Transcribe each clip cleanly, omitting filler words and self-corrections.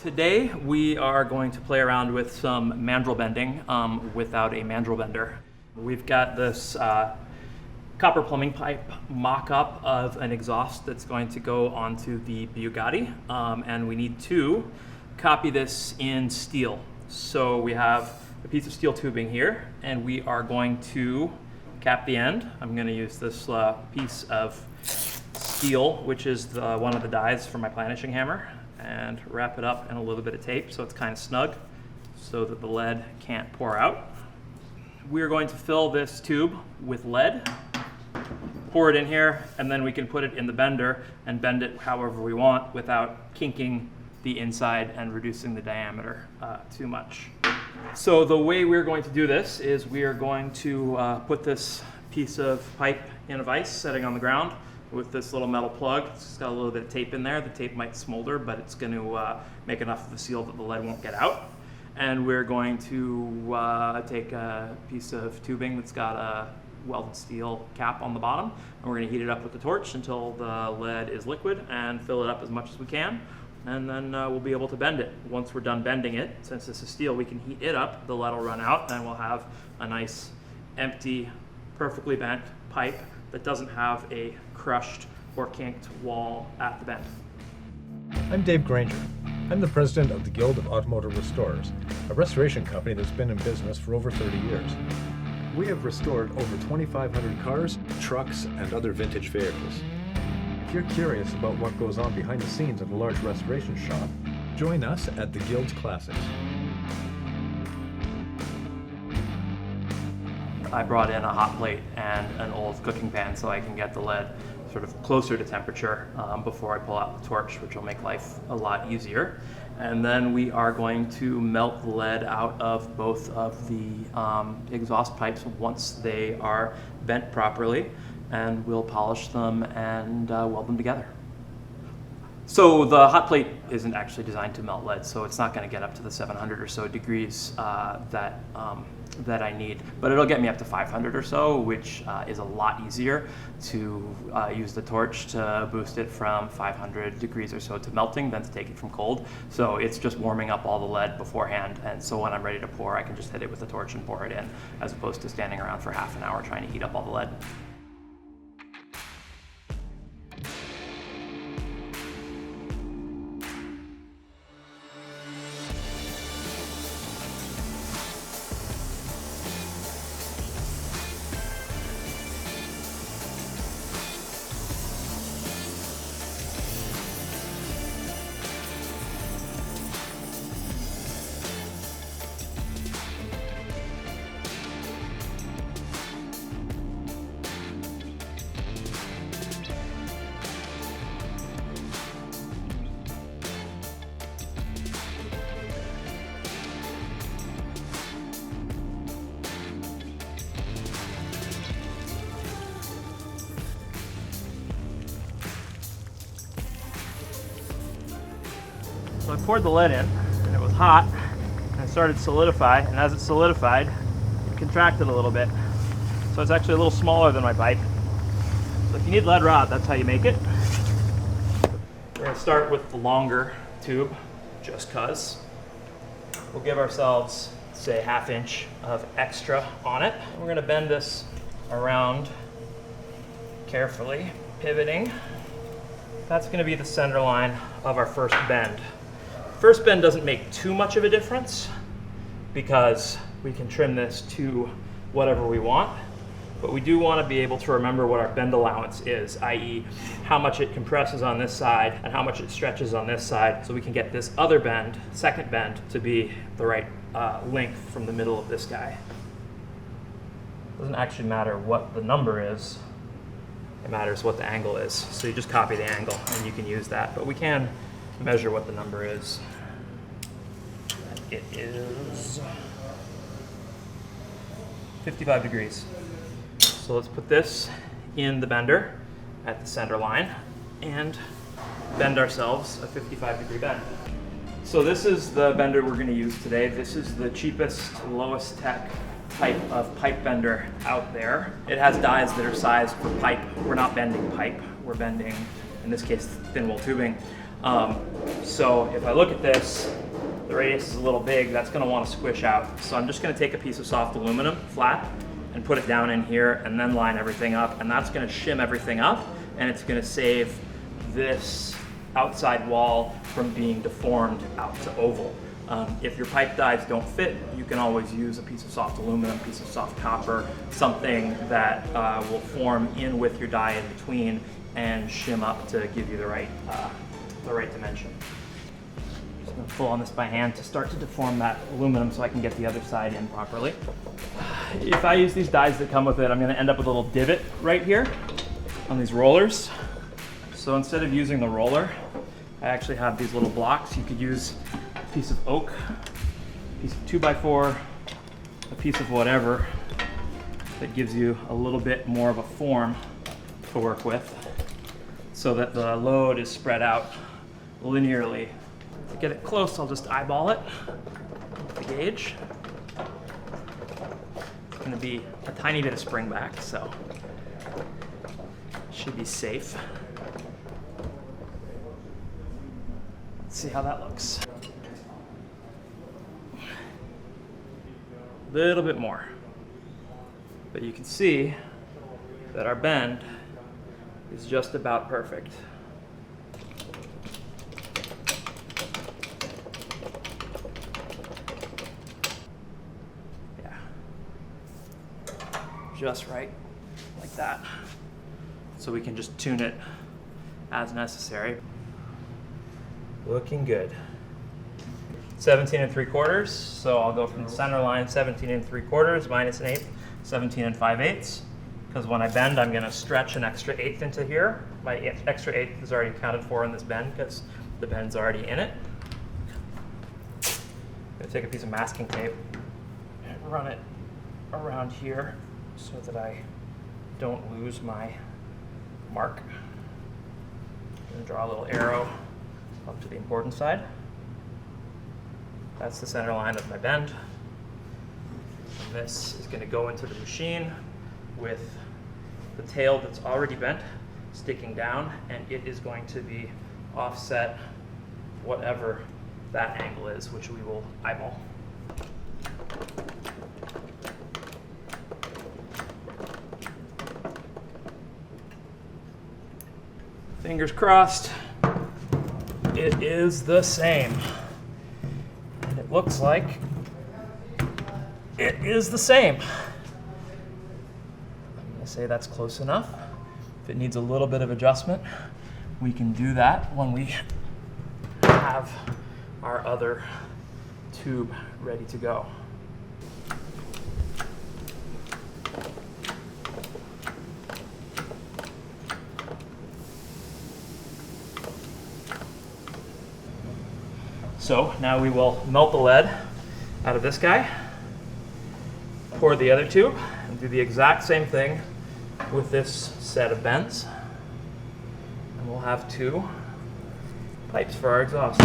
Today we are going to play around with some mandrel bending without a mandrel bender. We've got this copper plumbing pipe mock-up of an exhaust that's going to go onto the Bugatti, and we need to copy this in steel. So we have a piece of steel tubing here, and we are going to cap the end. I'm going to use this piece of steel, which is one of the dies for my planishing hammer, and wrap it up in a little bit of tape so it's kind of snug so that the lead can't pour out. We're going to fill this tube with lead, pour it in here, and then we can put it in the bender and bend it however we want without kinking the inside and reducing the diameter too much. So the way we're going to do this is we are going to put this piece of pipe in a vise setting on the ground with this little metal plug. It's got a little bit of tape in there. The tape might smolder, but it's going to make enough of a seal that the lead won't get out. And we're going to take a piece of tubing that's got a welded steel cap on the bottom, and we're going to heat it up with the torch until the lead is liquid and fill it up as much as we can. And then we'll be able to bend it. Once we're done bending it, since this is steel, we can heat it up, the lead will run out, and we'll have a nice, empty, perfectly bent pipe that doesn't have a crushed or kinked wall at the bend. I'm Dave Grainger. I'm the president of the Guild of Automotive Restorers, a restoration company that's been in business for over 30 years. We have restored over 2,500 cars, trucks, and other vintage vehicles. If you're curious about what goes on behind the scenes of a large restoration shop, join us at the Guild's Classics. I brought in a hot plate and an old cooking pan so I can get the lead sort of closer to temperature before I pull out the torch, which will make life a lot easier. And then we are going to melt the lead out of both of the exhaust pipes once they are bent properly, and we'll polish them and weld them together. So the hot plate isn't actually designed to melt lead, so it's not going to get up to the 700 or so degrees that I need, but it'll get me up to 500 or so, which is a lot easier to use the torch to boost it from 500 degrees or so to melting than to take it from cold. So it's just warming up all the lead beforehand, and so when I'm ready to pour, I can just hit it with the torch and pour it in, as opposed to standing around for half an hour trying to heat up all the lead. So I poured the lead in, and it was hot, and it started to solidify, and as it solidified, it contracted a little bit. So it's actually a little smaller than my pipe. So if you need lead rod, that's how you make it. We're going to start with the longer tube, just cause. We'll give ourselves, say, 1/2 inch of extra on it. We're going to bend this around carefully, pivoting. That's going to be the center line of our first bend. First bend doesn't make too much of a difference because we can trim this to whatever we want, but we do want to be able to remember what our bend allowance is, i.e. how much it compresses on this side and how much it stretches on this side, so we can get this other bend, second bend, to be the right length from the middle of this guy. It doesn't actually matter what the number is, it matters what the angle is. So you just copy the angle and you can use that, but we can measure what the number is. It is 55 degrees. So let's put this in the bender at the center line and bend ourselves a 55-degree bend. So this is the bender we're going to use today. This is the cheapest, lowest tech type of pipe bender out there. It has dies that are sized for pipe. We're not bending pipe, we're bending, in this case, thin wall tubing. So if I look at this, the radius is a little big, that's gonna wanna squish out. So I'm just gonna take a piece of soft aluminum, flat, and put it down in here and then line everything up, and that's gonna shim everything up, and it's gonna save this outside wall from being deformed out to oval. If your pipe dies don't fit, you can always use a piece of soft aluminum, piece of soft copper, something that will form in with your die in between and shim up to give you the right dimension. Just gonna pull on this by hand to start to deform that aluminum so I can get the other side in properly. If I use these dies that come with it, I'm gonna end up with a little divot right here on these rollers. So instead of using the roller, I actually have these little blocks. You could use a piece of oak, a piece of 2x4, a piece of whatever that gives you a little bit more of a form to work with so that the load is spread out linearly. To get it close, I'll just eyeball it with the gauge. It's gonna be a tiny bit of spring back, so it should be safe. Let's see how that looks. A little bit more. But you can see that our bend is just about perfect. Yeah. Just right, like that. So we can just tune it as necessary. Looking good. 17 3/4, so I'll go from the center line 17 3/4 minus 1/8, 17 5/8. Because when I bend, I'm gonna stretch an extra 1/8 into here. My extra 1/8 is already accounted for in this bend because the bend's already in it. I'm gonna take a piece of masking tape and run it around here so that I don't lose my mark. And draw a little arrow up to the important side. That's the center line of my bend. And this is going to go into the machine with the tail that's already bent sticking down, and it is going to be offset whatever that angle is, which we will eyeball. Fingers crossed. It is the same. And it looks like it is the same. I'm gonna say that's close enough. If it needs a little bit of adjustment, we can do that when we have our other tube ready to go. So now we will melt the lead out of this guy, pour the other tube, and do the exact same thing with this set of bends. And we'll have 2 pipes for our exhaust.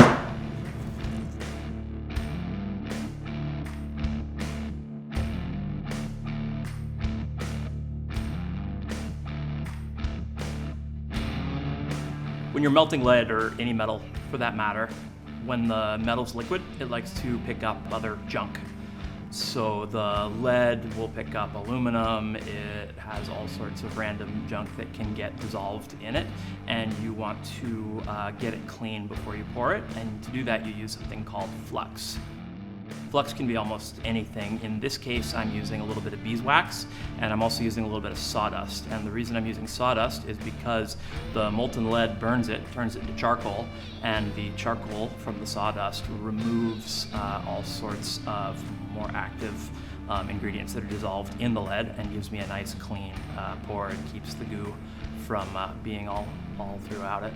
When you're melting lead, or any metal for that matter, when the metal's liquid, it likes to pick up other junk. So the lead will pick up aluminum, it has all sorts of random junk that can get dissolved in it, and you want to get it clean before you pour it, and to do that you use something called flux. Flux can be almost anything. In this case, I'm using a little bit of beeswax, and I'm also using a little bit of sawdust. And the reason I'm using sawdust is because the molten lead burns it, turns it into charcoal, and the charcoal from the sawdust removes all sorts of more active ingredients that are dissolved in the lead and gives me a nice clean pour and keeps the goo from being all throughout it.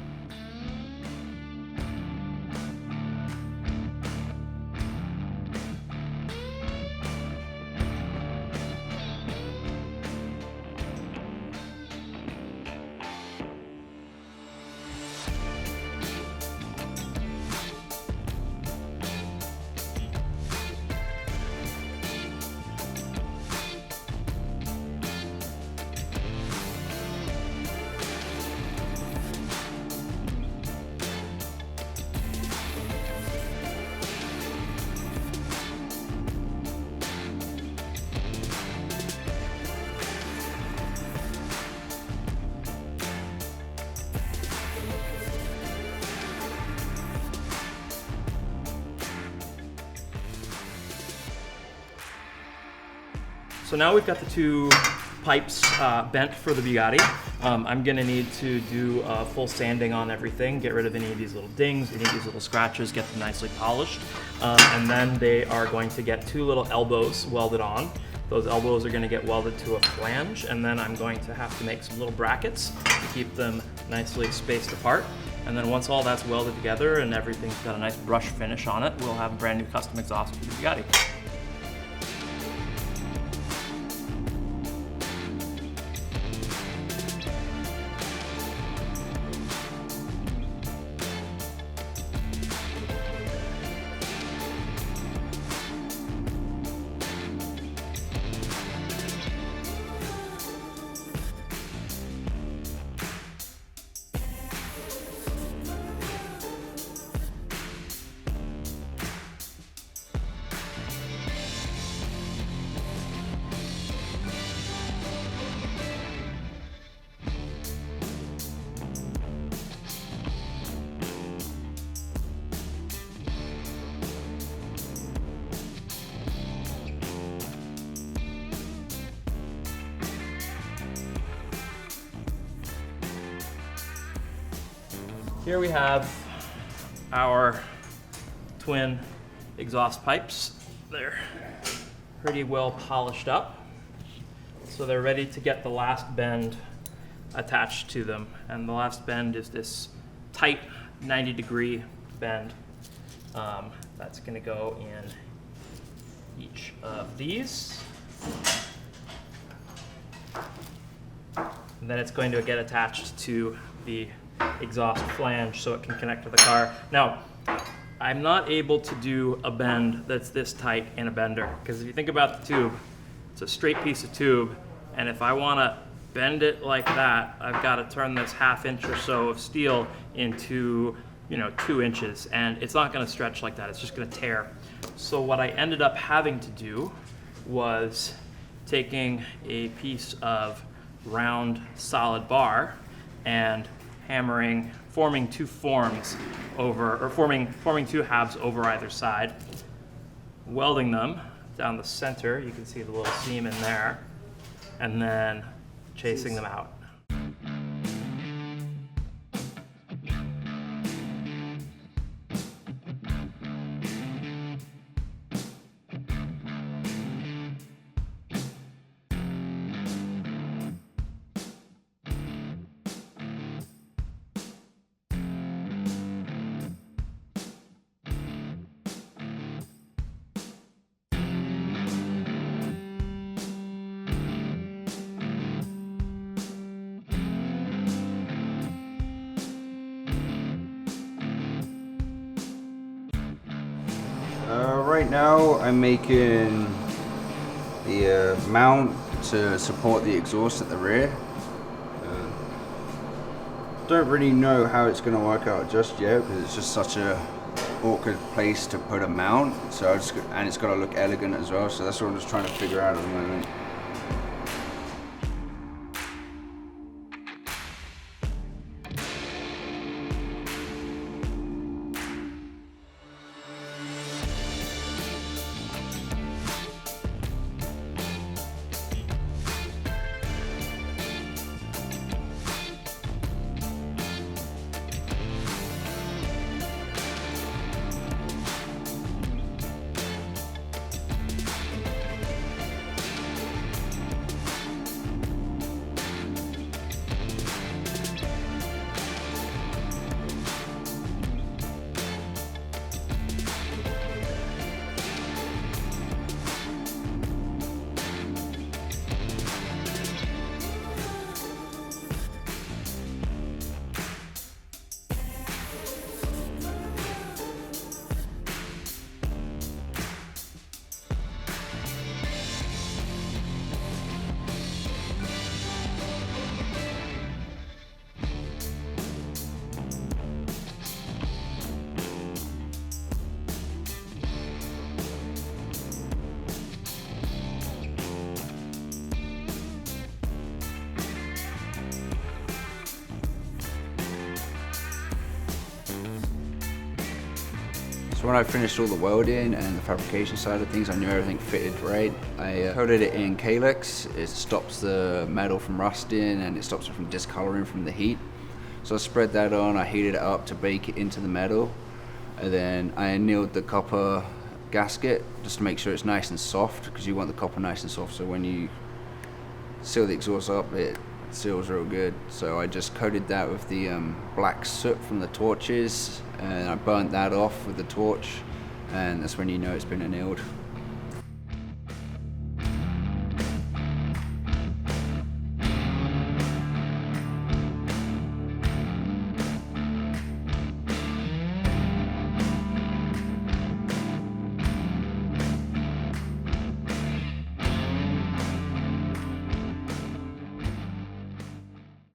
So now we've got the two pipes bent for the Bugatti. I'm gonna need to do a full sanding on everything, get rid of any of these little dings, any of these little scratches, get them nicely polished. And then they are going to get two little elbows welded on. Those elbows are gonna get welded to a flange, and then I'm going to have to make some little brackets to keep them nicely spaced apart. And then once all that's welded together and everything's got a nice brush finish on it, we'll have a brand new custom exhaust for the Bugatti. Here we have our twin exhaust pipes. They're pretty well polished up. So they're ready to get the last bend attached to them. And the last bend is this tight 90-degree bend. That's gonna go in each of these. And then it's going to get attached to the exhaust flange so it can connect to the car. Now, I'm not able to do a bend that's this tight in a bender, because if you think about the tube, it's a straight piece of tube, and if I want to bend it like that, I've got to turn this ½ inch or so of steel into, 2 inches, and it's not going to stretch like that. It's just going to tear. So what I ended up having to do was taking a piece of round solid bar and forming two forms over, or forming two halves over either side, welding them down the center. You can see the little seam in there, and then chasing them out. Right now I'm making the mount to support the exhaust at the rear. Don't really know how it's going to work out just yet because it's just such a awkward place to put a mount, and it's got to look elegant as well, so that's what I'm just trying to figure out at the moment. So when I finished all the welding and the fabrication side of things, I knew everything fitted right. I coated it in Calyx. It stops the metal from rusting and it stops it from discoloring from the heat. So I spread that on, I heated it up to bake it into the metal, and then I annealed the copper gasket just to make sure it's nice and soft, because you want the copper nice and soft so when you seal the exhaust up it seals real good. So I just coated that with the black soot from the torches, and I burnt that off with the torch, and that's when you know it's been annealed.